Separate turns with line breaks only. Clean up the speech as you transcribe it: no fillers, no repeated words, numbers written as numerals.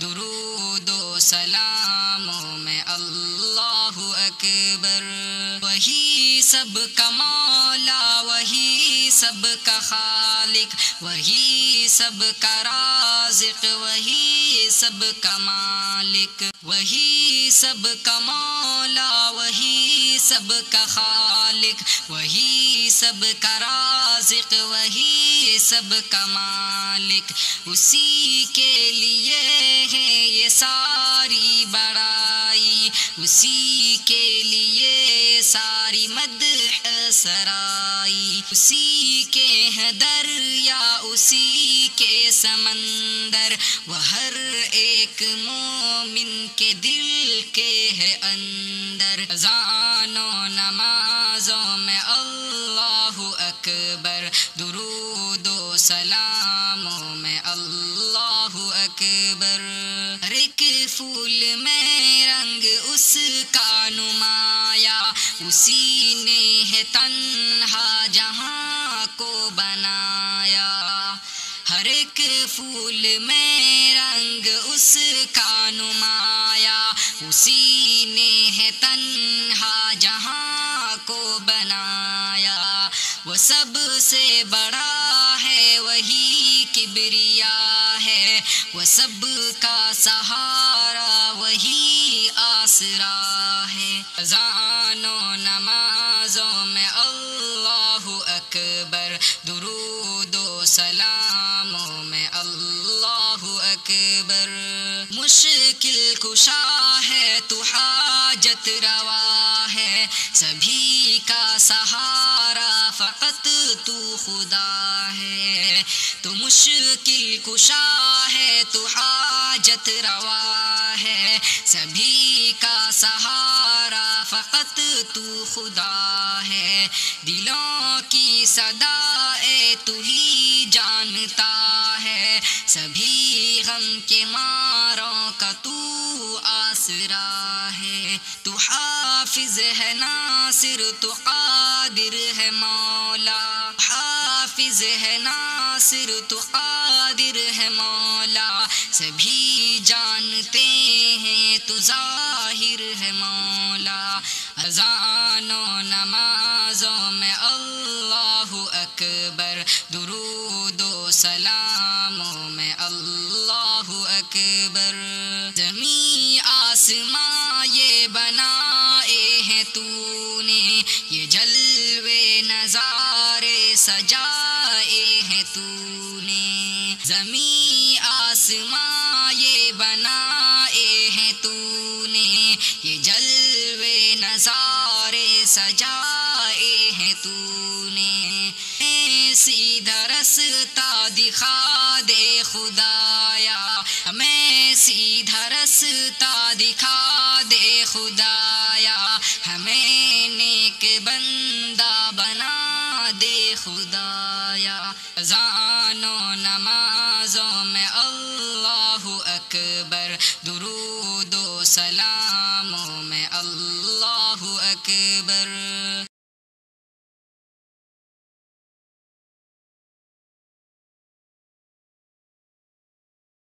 درود و سلاموں میں اللہ اکبر۔ وہی سب کا مولا، وہی سب کا خالق، وہی سب کا رازق، وہی سب کا مالک، وہی سب کا مولا، وہی سب کا خالق، وہی سب کا رازق، وہی سب کا مالک۔ اسی کے لیے ہے یہ ساری بڑائی، اسی کے لیے ساری مدح سرائی، اسی کے ہے دریا، اسی کے سمندر، وہ ہر ایک مومن کے دل کے ہے اندر۔ اذان و نمازوں میں اللہ اکبر، درود و سلاموں میں اللہ اکبر۔ ہر ایک پھول میں رنگ اس کا نمایا، اسی نے ہے تنہا جہاں کو بنایا۔ ہر ایک پھول میں رنگ اس کا نمایا، اسی نے ہے تنہا جہاں کو بنایا۔ وہ سب سے بڑا ہے، وہی کبریا ہے، وہ سب کا سہارا، وہی آسرا ہے۔ اذان و نمازوں میں اللہ اکبر، درود و سلاموں میں اللہ اکبر۔ مشکل کشا ہے تو حاجت روا ہے، سبھی کا سہارا فقط تو خدا ہے۔ تو مشکل کشا ہے تو حاجت روا ہے، سبھی کا سہارا فقط تو خدا ہے۔ دلوں کی صدائے تو ہی جانتا ہے، سبھی غم کے ماروں کا تو آسرا ہے۔ تو حافظ ہے ناصر، تو قادر ہے مولا، حافظ ہے ناصر، تو قادر ہے مولا، سبھی جانتے ہیں تو ظاہر ہے مولا۔ اذان و نمازوں میں اللہ اکبر، درود و سلاموں میں اللہ اکبر۔ زمین آسماں یہ بنائے ہیں تو نے، یہ جلوے نظارے سجائے ہیں تو نے۔ زمین آسماں یہ بنائے ہیں تو نے، یہ جلوے نظارے سجائے ہیں تو نے۔ سیدھا رستہ دکھا دے خدایا، ہمیں سیدھا رستہ دکھا دے خدایا، ہمیں نیک بندہ بنا دے خدایا۔ اذان و نمازوں میں اللہ اکبر، درود و سلاموں میں اللہ اکبر۔